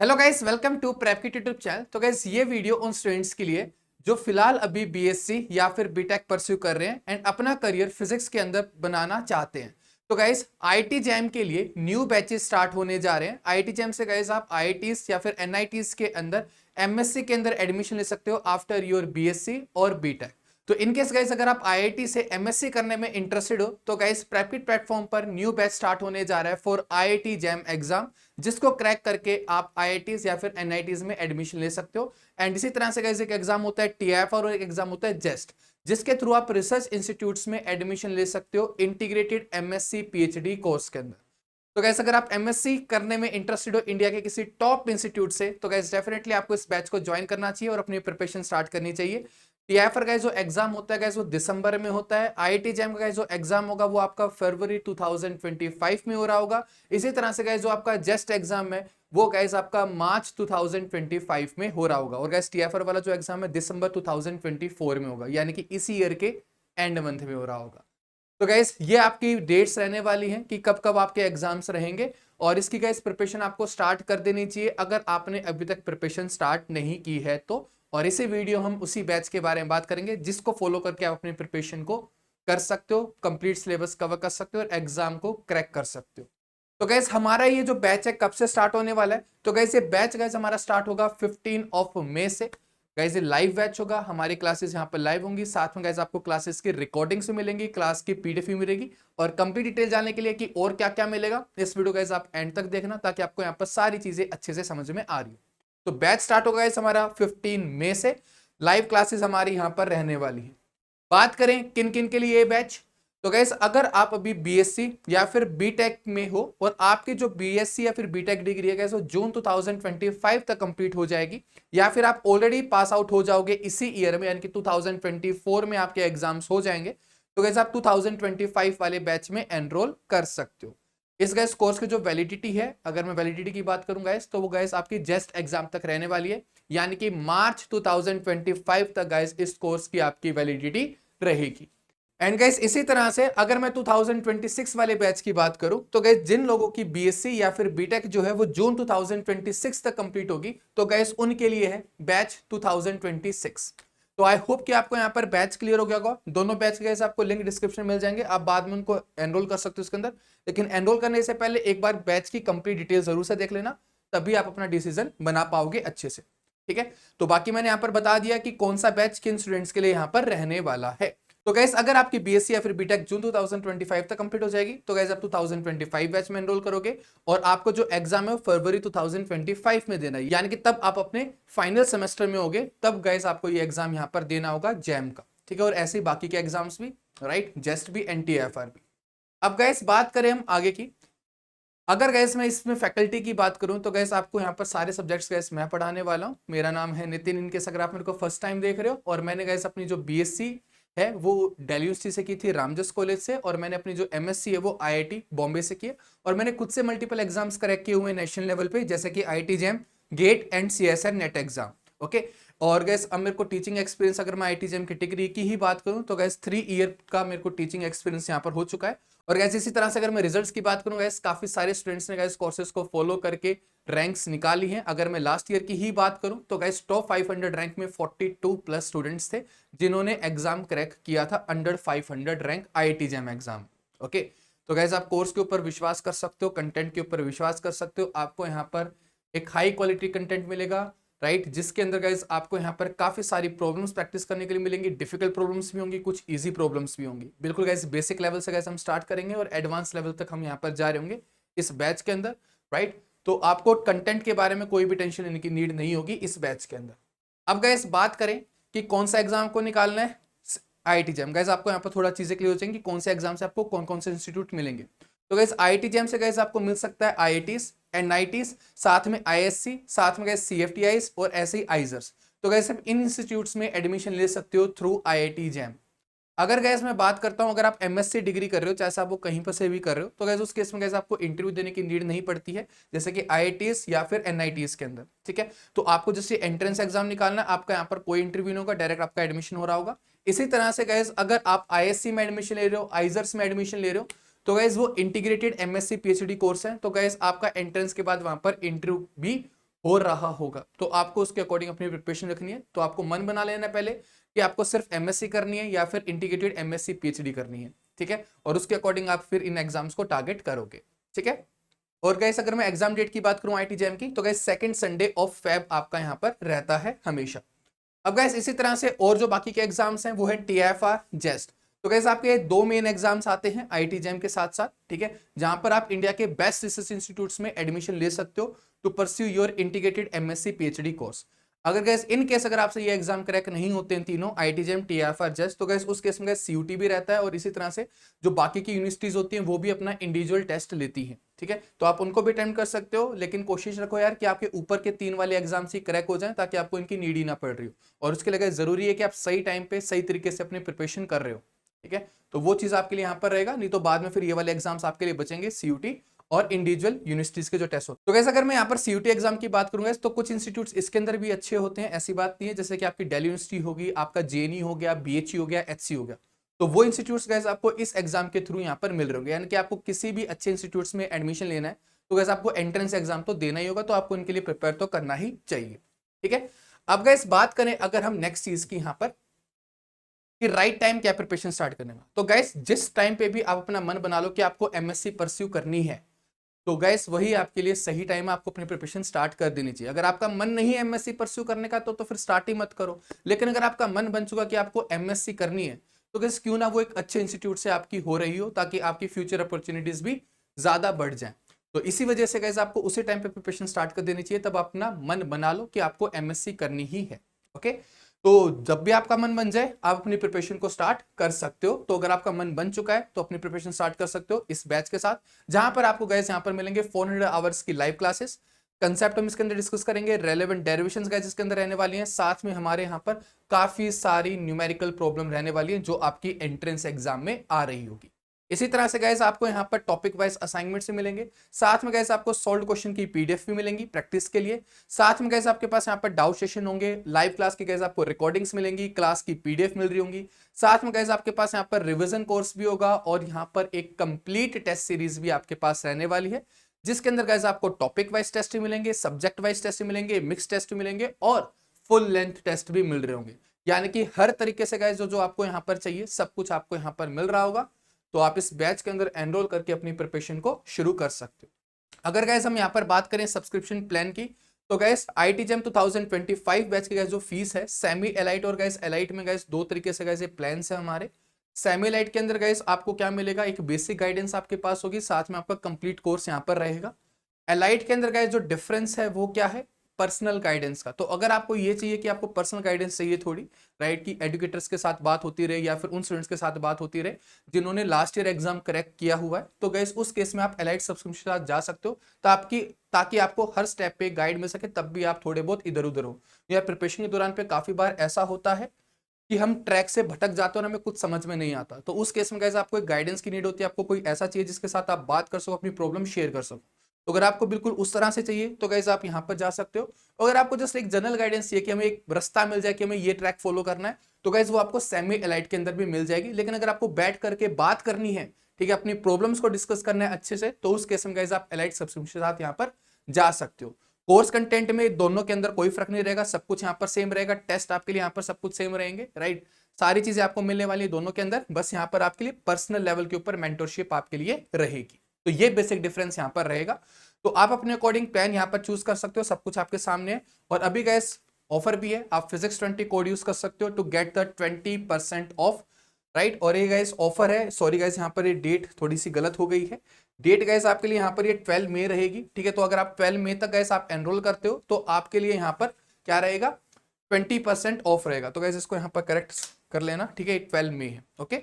Hello guys, welcome to Prep की YouTube channel. तो guys ये वीडियो उन स्टूडेंट्स के लिए जो फिलहाल अभी बीएससी या फिर बीटेक परस्यू कर रहे हैं एंड अपना करियर फिजिक्स के अंदर बनाना चाहते हैं। तो गाइस आईआईटी जैम के लिए न्यू बैचेस स्टार्ट होने जा रहे हैं। आईआईटी जैम से गाइस आप आईआईटीज या फिर एनआईटीज के अंदर एमएससी के अंदर एडमिशन ले सकते हो आफ्टर योर बीएससी और बीटेक। तो इनकेस गाइस अगर आप आईआईटी से एमएससी करने में इंटरेस्टेड हो तो गाइस प्रेपकिट प्लेटफॉर्म पर न्यू बैच स्टार्ट होने जा रहा है फॉर आईआईटी जैम एग्जाम, जिसको क्रैक करके आप आईआईटीज या फिर एनआईटीज में एडमिशन ले सकते हो। एंड इसी तरह से गाइस एक एग्जाम होता है टीएफ और एक एग्जाम होता है जेस्ट, जिसके थ्रू आप रिसर्च इंस्टीट्यूट्स में एडमिशन ले सकते हो इंटीग्रेटेड एमएससी पीएचडी कोर्स के अंदर। तो गैस अगर आप एमएससी करने में इंटरेस्टेड हो इंडिया के किसी टॉप इंस्टीट्यूट से तो गैस डेफिनेटली आपको इस बैच को ज्वाइन करना चाहिए और अपनी प्रिपरेशन स्टार्ट करनी चाहिए। टीआईएफआर का जो एग्जाम होता है गैस वो दिसंबर में होता है। आईआईटी जैम का जो एग्जाम होगा वो आपका फरवरी 2025 में हो रहा होगा। इसी तरह से गैस जो आपका जेस्ट एग्जाम है वो गैस आपका मार्च 2025 में हो रहा होगा। और गैस टीआईएफआर वाला जो एग्जाम है दिसंबर 2024 में होगा, यानी कि इसी ईयर के एंड मंथ में हो रहा होगा। तो गैस ये आपकी डेट्स रहने वाली हैं कि कब कब आपके एग्जाम्स रहेंगे, और इसकी गैस प्रिपरेशन आपको स्टार्ट कर देनी चाहिए अगर आपने अभी तक प्रिपरेशन स्टार्ट नहीं की है तो। और इसी वीडियो हम उसी बैच के बारे में बात करेंगे जिसको फॉलो करके आप अपनी प्रिपरेशन को कर सकते हो, कंप्लीट सिलेबस कवर कर सकते हो और एग्जाम को क्रैक कर सकते हो। तो गैस हमारा ये जो बैच है कब से स्टार्ट होने वाला है, तो गैस ये बैच गैस हमारा स्टार्ट होगा 15 मई से। गैस ये लाइव बैच होगा, हमारी क्लासेस यहाँ पर लाइव होंगी, साथ में गैस आपको क्लासेस की रिकॉर्डिंग्स भी मिलेंगी, क्लास की पीडीएफ भी मिलेगी। और कंप्लीट डिटेल जानने के लिए कि और क्या क्या मिलेगा इस वीडियो गैस आप एंड तक देखना ताकि आपको यहाँ पर सारी चीजें अच्छे से समझ में आ रही हो। तो बैच स्टार्ट होगा गैस हमारा 15 मई से। लाइव क्लासेस हमारी यहाँ पर रहने वाली है। बात करें किन किन के लिए ये बैच, तो गैस अगर आप अभी बीएससी या फिर बीटेक में हो और आपकी जो बीएससी या फिर बीटेक डिग्री है गैस वो जून 2025 तक कंप्लीट हो जाएगी, या फिर आप ऑलरेडी पास आउट हो जाओगे इसी ईयर में यानी कि 2024 में आपके एग्जाम्स हो जाएंगे, तो गैस आप 2025 वाले बैच में एनरोल कर सकते हो। इस गैस कोर्स की जो वैलिडिटी है, अगर मैं वैलिडिटी की बात करूं गैस तो वो गैस आपकी जस्ट एग्जाम तक रहने वाली है, यानी कि मार्च 2025 तक गैस इस कोर्स की आपकी वैलिडिटी रहेगी। एंड गाइस इसी तरह से अगर मैं 2026 वाले बैच की बात करूं तो गाइस जिन लोगों की बीएससी या फिर बीटेक जो है वो जून 2026 तक कंप्लीट होगी तो गाइस उनके लिए है बैच 2026। तो आई होप कि आपको यहाँ पर बैच क्लियर हो गया होगा। दोनों बैच के आपको लिंक डिस्क्रिप्शन में मिल जाएंगे, आप बाद में उनको एनरोल कर सकते हो इसके अंदर। लेकिन एनरोल करने से पहले एक बार बैच की कंप्लीट डिटेल जरूर से देख लेना, तभी आप अपना डिसीजन बना पाओगे अच्छे से। ठीक है, तो बाकी मैंने यहाँ पर बता दिया कि कौन सा बैच किन स्टूडेंट्स के लिए यहाँ पर रहने वाला है। तो गैस अगर आपकी बीएससी या फिर बीटेक जून 2025 तक कंप्लीट हो जाएगी तो गैस आप 2025 बैच में एनरोल करोगे, और आपको जो एग्जाम है वो फरवरी 2025 में देना है, यानी कि तब आप अपने फाइनल सेमेस्टर में होगे, तब गैस आपको ये एग्जाम यहाँ पर देना होगा जैम का। ठीक है, और ऐसे ही बाकी के एग्जाम्स भी, राइट, जेस्ट भी, एनटीएफआर भी। अब गैस बात करें हम आगे की, अगर गैस मैं इसमें फैकल्टी की बात करूं तो गैस आपको यहाँ पर सारे सब्जेक्ट्स गैस मैं पढ़ाने वाला हूं। मेरा नाम है नितिन, इनके अगर आप मेरे को फर्स्ट टाइम देख रहे हो, और मैंने गैस अपनी जो बीएससी है वो दिल्ली यूनिवर्सिटी से की थी, रामजस कॉलेज से, और मैंने अपनी जो एमएससी है वो आईआईटी बॉम्बे से की है। और मैंने खुद से मल्टीपल एग्जाम्स क्रैक किए हुए नेशनल लेवल पे, जैसे कि IIT JAM, GATE and CSIR NET exam. Okay, और गैस अब मेरे को टीचिंग एक्सपीरियंस, अगर मैं आईआईटी जैम की डिग्री की ही बात करूं तो गैस 3 ईयर का मेरे को टीचिंग एक्सपीरियंस यहाँ पर हो चुका है। और गैस इसी तरह से अगर मैं रिजल्ट्स की बात करूं गैस काफी सारे स्टूडेंट्स ने गैस कोर्सेज को फॉलो करके रैंक्स निकाली हैं। अगर मैं लास्ट ईयर की ही बात करूं तो गैस टॉप 500 रैंक में 42 प्लस स्टूडेंट्स थे जिन्होंने एग्जाम क्रैक किया था under 500 rank IIT jam exam. Okay, तो गैस आप कोर्स के ऊपर विश्वास कर सकते हो, कंटेंट के ऊपर विश्वास कर सकते हो। आपको यहाँ पर एक हाई क्वालिटी कंटेंट मिलेगा, राइट, जिसके अंदर गाइज आपको यहाँ पर काफी सारी प्रॉब्लम्स प्रैक्टिस करने के लिए मिलेंगी। डिफिकल्ट प्रॉब्लम्स भी होंगी, कुछ इजी प्रॉब्लम्स भी होंगी। बिल्कुल गाइज बेसिक लेवल से गाइज हम स्टार्ट करेंगे और एडवांस लेवल तक हम यहाँ पर जा रहे होंगे इस बैच के अंदर, राइट। तो आपको कंटेंट के बारे में कोई भी टेंशन लेने की नीड नहीं होगी इस बैच के अंदर। अब गाइज बात करें कि कौन सा एग्जाम को निकालना है आईआईटी जैम, गाइज आपको यहाँ पर थोड़ा चीजें क्लियर हो जाएंगी कौन से एग्जाम से आपको कौन कौन से इंस्टीट्यूट मिलेंगे। तो गाइज आईआईटी जैम से गाइज आपको मिल सकता है आईआईटीज, एनआईटीज, साथ में आईएससी, साथ में गैस सीएफटीआईज और ऐसे ही आइजर्स। तो गैस आप इन इंस्टीट्यूट्स में एडमिशन ले सकते हो थ्रू आईआईटी जैम। अगर गैस मैं बात करता हूं, अगर आप एमएससी डिग्री कर रहे हो, चाहे आप वो कहीं पर से भी कर रहे हो, तो गैस उस केस में गैस आपको इंटरव्यू देने की नीड नहीं पड़ती है, जैसे कि आईआईटीज या फिर एनआईटीज के अंदर। ठीक है, तो आपको जैसे एंट्रेंस एग्जाम निकालना है, आपका यहाँ पर कोई इंटरव्यू नहीं होगा, डायरेक्ट आपका एडमिशन हो रहा होगा। इसी तरह से गैस अगर आप आईएससी में एडमिशन ले रहे हो, आइजर्स में एडमिशन ले रहे हो, तो गैस वो इंटीग्रेटेड एमएससी पीएचडी कोर्स है, तो गैस आपका एंट्रेंस के बाद वहां पर इंटरव्यू भी हो रहा होगा, तो आपको उसके अकॉर्डिंग अपनी प्रिपरेशन रखनी है। तो आपको मन बना लेना पहले कि आपको सिर्फ एमएससी करनी है या फिर इंटीग्रेटेड एमएससी पीएचडी करनी है, ठीक है, और उसके अकॉर्डिंग आप फिर इन एग्जाम्स को टारगेट करोगे, ठीक है। और गाइस अगर मैं एग्जाम डेट की बात करूं आईटी जैम की, तो guys second Sunday off Feb आपका यहां पर रहता है हमेशा। अब गाइस इसी तरह से और जो बाकी के एग्जाम्स हैं वो है टीएफआर जेस्ट। तो गाइस आपके दो मेन एग्जाम्स आते हैं आईटी जैम के साथ साथ, ठीक है, जहां पर आप इंडिया के बेस्ट रिसर्च इंस्टीट्यूट्स में एडमिशन ले सकते हो to pursue your integrated MSc PhD course. अगर गैस इन केस अगर आपसे ये एग्जाम क्रैक नहीं होते हैं तीनों आईटी जैम टीएफआर जेस्ट, तो गैस उस केस में गैस सीयूटी भी रहता है, और इसी तरह से जो बाकी की यूनिवर्सिटीज होती हैं वो भी अपना इंडिविजुअल टेस्ट लेती हैं, ठीक है, तो आप उनको भी अटेम्प्ट कर सकते हो। लेकिन कोशिश रखो यार कि आपके ऊपर के 3 वाले एग्जाम्स ही क्रैक हो जाएं, ताकि आपको इनकी नीड ही ना पड़ रही हो, और उसके लिए जरूरी है कि आप सही टाइम पे सही तरीके से अपनी प्रिपरेशन कर रहे हो, ठीक है, तो वो चीज आपके लिए यहाँ पर रहेगा। नहीं तो बाद में फिर ये वाले एग्जाम्स आपके लिए बचेंगे, सीयूटी और इंडिविजुअल यूनिवर्सिटीज के जो टेस्ट होते हैं। तो कैसे अगर मैं यहाँ पर सीयूटी एग्जाम की बात करूंगा तो कुछ इंस्टीट्यूट्स इसके अंदर भी अच्छे होते हैं, ऐसी बात नहीं है, जैसे कि आपकी दिल्ली यूनिवर्सिटी होगी, आपका जेएनयू हो गया, बीएचयू हो गया, एचसी हो गया, तो वो इंस्टीट्यूट्स गैस आपको इस एग्जाम के थ्रू यहाँ पर मिल रहे होंगे। यानी कि आपको किसी भी अच्छे इंस्टीट्यूट्स में एडमिशन लेना है तो गैस आपको एंट्रेंस एग्जाम तो देना ही होगा, तो आपको इनके लिए प्रिपेयर तो करना ही चाहिए, ठीक है। अब गैस बात करें अगर हम नेक्स्ट चीज की यहाँ पर कि राइट टाइम क्या प्रिपरेशन स्टार्ट करने का, तो गैस जिस टाइम पे भी आप अपना मन बना लो कि आपको एमएससी परस्यू करनी है, तो गैस वही आपके लिए सही टाइम है, आपको अपनी प्रिपरेशन स्टार्ट कर देनी चाहिए। अगर आपका मन नहीं है एमएससी परस्यू करने का तो फिर स्टार्ट ही मत करो। लेकिन अगर आपका मन बन चुका कि आपको एमएससी करनी है, तो गैस क्यों ना वो एक अच्छे इंस्टीट्यूट से आपकी हो रही हो, ताकि आपकी फ्यूचर अपॉर्चुनिटीज भी ज्यादा बढ़ जाए। तो इसी वजह से गैस आपको उसी टाइम पे प्रिपरेशन स्टार्ट कर देनी चाहिए, तब अपना मन बना लो कि आपको एमएससी करनी ही है, ओके। तो जब भी आपका मन बन जाए आप अपनी प्रिपरेशन को स्टार्ट कर सकते हो। तो अगर आपका मन बन चुका है तो अपनी प्रिपरेशन स्टार्ट कर सकते हो इस बैच के साथ, जहां पर आपको गैस यहां पर मिलेंगे 400 आवर्स की लाइव क्लासेस, कंसेप्ट हम इसके अंदर डिस्कस करेंगे, रेलेवेंट डेरिवेशंस गैस इसके अंदर रहने वाली हैं, साथ में हमारे यहाँ पर काफी सारी न्यूमेरिकल प्रॉब्लम रहने वाली है जो आपकी एंट्रेंस एग्जाम में आ रही होगी। इसी तरह से गैस आपको यहाँ पर टॉपिक वाइज असाइनमेंट से मिलेंगे, साथ में गैस आपको सॉल्व क्वेश्चन की पीडीएफ भी मिलेंगी प्रैक्टिस के लिए, साथ में गैस आपके पास यहाँ पर डाउट सेशन होंगे, लाइव क्लास की गैस आपको रिकॉर्डिंग्स मिलेंगी, क्लास की पीडीएफ मिल रही होंगी, साथ में गैस आपके पास यहाँ पर रिविजन कोर्स भी होगा, और यहाँ पर एक कंप्लीट टेस्ट सीरीज भी आपके पास रहने वाली है, जिसके अंदर गैस आपको टॉपिक वाइज टेस्ट मिलेंगे, सब्जेक्ट वाइज टेस्ट मिलेंगे, मिक्स टेस्ट मिलेंगे, और फुल लेंथ टेस्ट भी मिल रहे होंगे। यानी कि हर तरीके से गैस जो जो आपको यहाँ पर चाहिए सब कुछ आपको यहाँ पर मिल रहा होगा। तो आप इस बैच के अंदर एनरोल करके अपनी प्रिपरेशन को शुरू कर सकते हो। अगर गैस हम यहाँ पर बात करें सब्सक्रिप्शन प्लान की, तो गैस आईटी जेम 2025 बैच की गैस जो फीस है, सेमी एलाइट और गैस एलाइट में गैस दो तरीके से गैस ये प्लान है हमारे। सेमी एलाइट के अंदर गैस आपको क्या मिलेगा, एक बेसिक गाइडेंस आपके पास होगी, साथ में आपका कंप्लीट कोर्स यहाँ पर रहेगा। एलाइट के अंदर गैस जो डिफरेंस है वो क्या है, पर्सनल गाइडेंस का। तो अगर आपको ये चाहिए कि आपको पर्सनल गाइडेंस चाहिए थोड़ी, राइट, कि एजुकेटर्स के साथ बात होती रहे या फिर उन स्टूडेंट्स के साथ बात होती रहे जिन्होंने लास्ट ईयर एग्जाम क्रैक किया हुआ है, तो गैस उस केस में आप एलाइट सब्सक्रिप्शन के साथ जा सकते हो, ताकि आपको हर स्टेप पे गाइड मिल सके, तब भी आप थोड़े बहुत इधर उधर हो। या प्रिपरेशन के दौरान पे काफी बार ऐसा होता है कि हम ट्रैक से भटक जाते हैं और हमें कुछ समझ में नहीं आता, तो उस केस में गैस आपको एक गाइडेंस की नीड होती है, आपको कोई ऐसा चाहिए जिसके साथ आप बात कर सको, अपनी प्रॉब्लम शेयर कर सको। तो अगर आपको बिल्कुल उस तरह से चाहिए तो गैस आप यहाँ पर जा सकते हो। अगर आपको जस्ट एक जनरल गाइडेंस चाहिए कि हमें एक रास्ता मिल जाए कि हमें ये ट्रैक फॉलो करना है, तो गैस वो आपको सेमी एलाइट के अंदर भी मिल जाएगी। लेकिन अगर आपको बैठ करके बात करनी है, ठीक है, अपनी प्रॉब्लम्स को डिस्कस करना है अच्छे से, तो उस केस में गैस आप एलाइट सब्सक्रिप्शन के साथ यहाँ पर जा सकते हो। कोर्स कंटेंट में दोनों के अंदर कोई फर्क नहीं रहेगा, सब कुछ यहाँ पर सेम रहेगा, टेस्ट आपके लिए यहाँ पर सब कुछ सेम रहेंगे, राइट, सारी चीजें आपको मिलने वाली है दोनों के अंदर, बस यहाँ पर आपके लिए पर्सनल लेवल के ऊपर मेंटरशिप आपके लिए रहेगी। तो ये बेसिक डिफरेंस यहाँ पर रहेगा। तो आप अपने अकॉर्डिंग प्लान यहाँ पर चूज कर सकते हो, सब कुछ आपके सामने है। और अभी गैस ऑफर भी है, आप फिजिक्स 20 कोड यूज कर सकते हो to get the 20% off, right. और ये गैस ऑफर है, सॉरी गैस यहाँ पर ये डेट थोड़ी सी गलत हो गई है, डेट गैस आपके लिए यहाँ पर ये 12 मई रहेगी, ठीक है। तो अगर आप 12 मई तक गैस आप एनरोल करते हो तो आपके लिए यहाँ पर क्या रहेगा, 20% ऑफ रहेगा। तो गैस इसको यहाँ पर करेक्ट कर लेना, ठीक है, 12 मई है, ओके।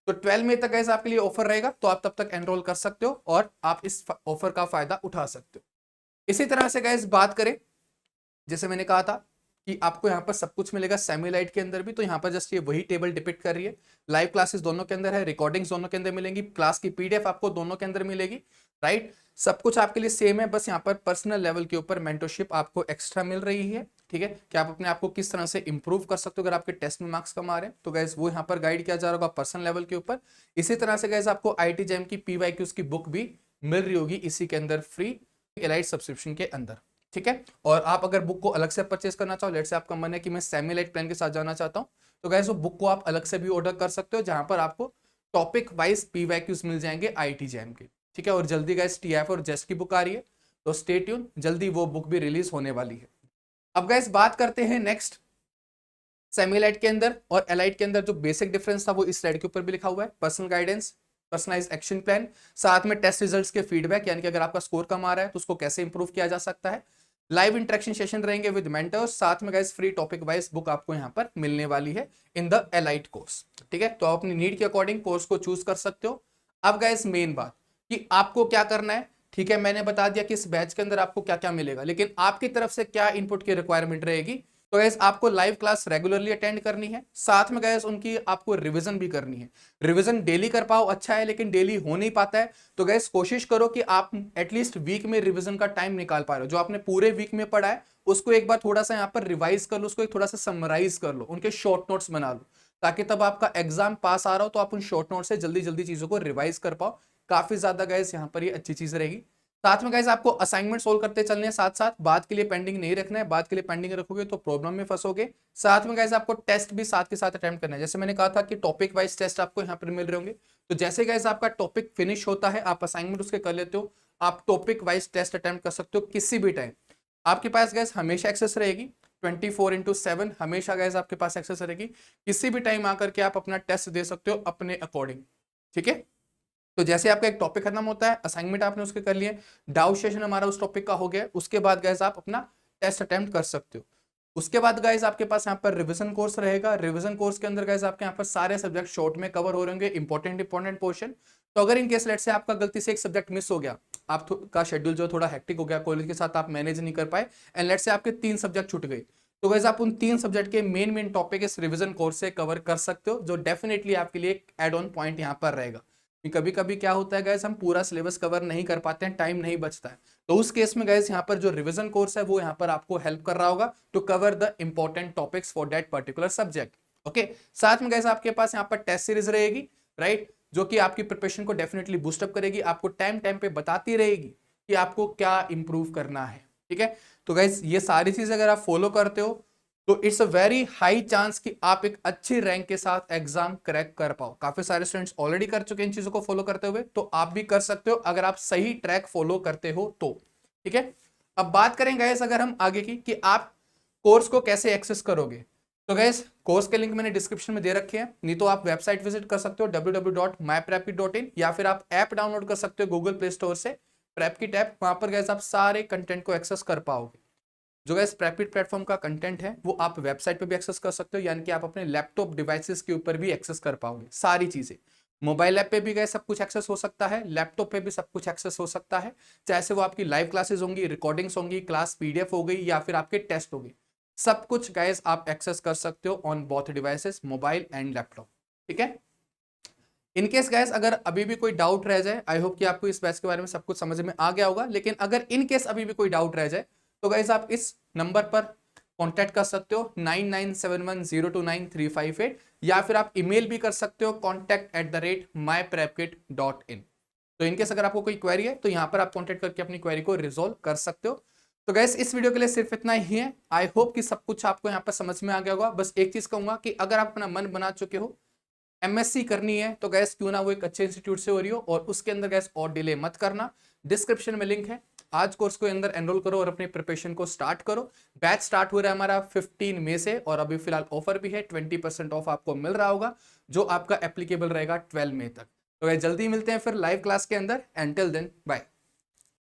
तो 12 मई तक गैस आपके लिए ऑफर रहेगा, तो आप तब तक एनरोल कर सकते हो और आप इस ऑफर का फायदा उठा सकते हो। इसी तरह से गैस बात करें, जैसे मैंने कहा था कि आपको यहाँ पर सब कुछ मिलेगा सेमी लाइट के अंदर भी, तो यहाँ पर जस्ट ये वही टेबल डिपिक्ट कर रही है। लाइव क्लासेस दोनों के अंदर है, रिकॉर्डिंग्स दोनों के अंदर मिलेंगी, क्लास की पीडीएफ आपको दोनों के अंदर मिलेगी, राइट, सब कुछ आपके लिए सेम है। बस यहाँ पर पर्सनल लेवल के ऊपर मेंटरशिप आपको एक्स्ट्रा मिल रही है, ठीक है, कि आप अपने आप को किस तरह से इंप्रूव कर सकते हो अगर आपके टेस्ट में मार्क्स कम आ रहे हैं, तो गैस वो यहाँ पर गाइड किया जा रहा होगा पर्सनल लेवल के ऊपर। इसी तरह से गैस आपको आईटी जेम की पीवाईक्यूज की बुक भी मिल रही होगी इसी के अंदर फ्री एलाइट सब्सक्रिप्शन के अंदर, ठीक है। और आप अगर बुक को अलग से परचेस करना चाहो, लेट से आपका मन है कि मैं सेमी लाइट प्लान के साथ जाना चाहता हूँ, तो गाइस वो बुक को आप अलग से भी ऑर्डर कर सकते हो, जहां पर आपको टॉपिक वाइज पीवाईक्यूज मिल जाएंगे आईटी जैम के। ठीक है। और जल्दी गाइस टीएफ और जेस्ट की बुक आ रही है, तो स्टे ट्यून, जल्दी वो बुक भी रिलीज होने वाली है। अब गाइस बात करते हैं नेक्स्ट सेमीलाइट के अंदर और एलाइट के अंदर जो बेसिक डिफरेंस था वो इस स्लाइड के ऊपर भी लिखा हुआ है। Personal guidance, personalize action plan, साथ में टेस्ट रिजल्ट्स के फीडबैक, यानी कि अगर आपका स्कोर कम आ रहा है तो उसको कैसे इंप्रूव किया जा सकता है। लाइव इंटरेक्शन सेशन रहेंगे विद मेंटर्स, साथ में guys free topic wise book आपको यहाँ पर मिलने वाली है इन द एलाइट कोर्स। ठीक है। तो आप अपनी नीड के अकॉर्डिंग कोर्स को चूज कर सकते हो। अब गाइस मेन बात कि आपको क्या करना है। ठीक है, मैंने बता दिया कि इस बैच के अंदर आपको क्या क्या मिलेगा, लेकिन आपकी तरफ से क्या इनपुट की रिक्वायरमेंट रहेगी। तो गैस आपको लाइव क्लास रेगुलरली अटेंड करनी है, साथ में गैस उनकी आपको रिवीजन भी करनी है। रिवीजन डेली कर पाओ अच्छा है, लेकिन डेली हो नहीं पाता है, तो गैस कोशिश करो कि आप एटलीस्ट वीक में रिवीजन का टाइम निकाल पा रहे हो। जो आपने पूरे वीक में पढ़ा है उसको एक बार थोड़ा सा यहाँ पर रिवाइज कर लो, उसको एक थोड़ा सा समराइज कर लो, उनके शॉर्ट नोट्स बना लो, ताकि तब आपका एग्जाम पास आ रहा हो तो आप उन शॉर्ट नोट से जल्दी जल्दी चीजों को रिवाइज कर पाओ। काफी ज्यादा गैस यहाँ पर ये अच्छी चीज रहेगी। साथ में गाइस आपको असाइनमेंट सोल्व करते चलने हैं, साथ साथ बात के लिए पेंडिंग नहीं रखना है, बात के लिए पेंडिंग रखोगे तो प्रॉब्लम में फंसोगे। साथ में गाइस आपको टेस्ट भी साथ के साथ अटेम्प्ट करना है। जैसे मैंने कहा था कि टॉपिक वाइज टेस्ट आपको यहाँ पर मिल रहे होंगे, तो जैसे गाइस आपका टॉपिक फिनिश होता है, आप असाइनमेंट उसके कर लेते हो, आप टॉपिक वाइज टेस्ट अटेम्प्ट कर सकते हो किसी भी टाइम। आपके पास गाइस हमेशा एक्सेस रहेगी 24/7, हमेशा गाइस आपके पास एक्सेस रहेगी, किसी भी टाइम आकर के आप अपना टेस्ट दे सकते हो अपने अकॉर्डिंग। ठीक है। तो जैसे आपका एक टॉपिक खत्म होता है, असाइनमेंट आपने उसके कर लिए, डाउट सेशन हमारा उस टॉपिक का हो गया, उसके बाद गाइस आप अपना टेस्ट अटेम्प्ट कर सकते हो। उसके बाद गाइस आपके पास यहाँ पर रिवीजन कोर्स रहेगा। रिवीजन कोर्स के अंदर गाइस आपके यहाँ पर सारे सब्जेक्ट शॉर्ट में कवर हो रहेंगे, इंपॉर्टेंट पोर्शन। तो अगर इन केस लेट से आपका गलती से एक सब्जेक्ट मिस हो गया, आप का शेड्यूल जो थोड़ा हेक्टिक हो गया, कॉलेज के साथ आप मैनेज नहीं कर पाए, एंड लेट से आपके 3 सब्जेक्ट छूट गए, तो गाइस आप उन 3 सब्जेक्ट के मेन टॉपिक इस रिवीजन कोर्स से कवर कर सकते हो, जो डेफिनेटली आपके लिए एक एड ऑन पॉइंट यहाँ पर रहेगा। कभी कभी क्या होता है गाइस, हम पूरा सिलेबस कवर नहीं कर पाते हैं, टाइम नहीं बचता है, तो उस केस में गाइस यहाँ पर जो रिवीजन कोर्स है वो यहाँ पर आपको हेल्प कर रहा होगा to cover the important topics for that particular subject. Okay. साथ में गाइस आपके पास यहाँ पर टेस्ट सीरीज रहेगी, राइट, जो कि आपकी प्रिपरेशन को डेफिनेटली बूस्टअप करेगी, आपको टाइम टाइम पे बताती रहेगी कि आपको क्या इंप्रूव करना है। ठीक है। तो गाइस ये सारी चीजें अगर आप फॉलो करते हो तो it's a very high chance कि आप एक अच्छी रैंक के साथ एग्जाम क्रैक कर पाओ। काफी सारे स्टूडेंट्स ऑलरेडी कर चुके हैं इन चीजों को फॉलो करते हुए, तो आप भी कर सकते हो अगर आप सही ट्रैक फॉलो करते हो तो। ठीक है। अब बात करें गाइस अगर हम आगे की कि आप कोर्स को कैसे एक्सेस करोगे, तो गाइस कोर्स के लिंक मैंने डिस्क्रिप्शन में दे रखे हैं, नहीं तो आप वेबसाइट विजिट कर सकते हो www.myprepkit.in, या फिर आप ऐप डाउनलोड कर सकते हो गूगल प्ले स्टोर से, प्रेपकिट ऐप। वहां पर गाइस आप सारे कंटेंट को एक्सेस कर पाओगे। जो गाइस प्रेपकिट प्लेटफॉर्म का कंटेंट है वो आप वेबसाइट पे भी एक्सेस कर सकते हो, यानी कि आप अपने लैपटॉप डिवाइसेस के ऊपर भी एक्सेस कर पाओगे सारी चीजें। मोबाइल ऐप पे भी गए सब कुछ एक्सेस हो सकता है, लैपटॉप पे भी सब कुछ एक्सेस हो सकता है, चाहे से वो आपकी लाइव क्लासेस होंगी, रिकॉर्डिंग्स होंगी, क्लास पीडीएफ हो गई, या फिर आपके टेस्ट हो गए, सब कुछ गाइस आप एक्सेस कर सकते हो on both devices, mobile and laptop. ठीक है। इनकेस गाइस अगर अभी भी कोई डाउट रह जाए, आई होप कि आपको इस बैच के बारे में सब कुछ समझ में आ गया होगा, लेकिन अगर इनकेस अभी भी कोई डाउट रह जाए तो गाइस आप इस नंबर पर कांटेक्ट कर सकते हो 9971029358, या फिर आप ईमेल भी कर सकते हो contact@myprepkit.in। तो इनकेस अगर आपको कोई क्वेरी है तो यहाँ पर आप कांटेक्ट करके अपनी क्वेरी को रिजोल्व कर सकते हो। तो गाइस इस वीडियो के लिए सिर्फ इतना ही है। आई होप कि सब कुछ आपको यहाँ पर समझ में आ गया होगा। बस एक चीज कहूंगा कि अगर आप अपना मन बना चुके हो एमएससी करनी है तो गैस क्यों ना वो एक अच्छे इंस्टीट्यूट से हो रही हो, और उसके अंदर गैस और डिले मत करना। डिस्क्रिप्शन में लिंक है, आज कोर्स को अंदर एनरोल करो और अपनी प्रिपरेशन को स्टार्ट करो। बैच स्टार्ट हो रहा है हमारा 15 मई से, और अभी फिलहाल ऑफर भी है, 20% ऑफ आपको मिल रहा होगा, जो आपका एप्लीकेबल रहेगा 12 मई तक। तो गैस जल्दी मिलते हैं फिर लाइव क्लास के अंदर। Until then bye.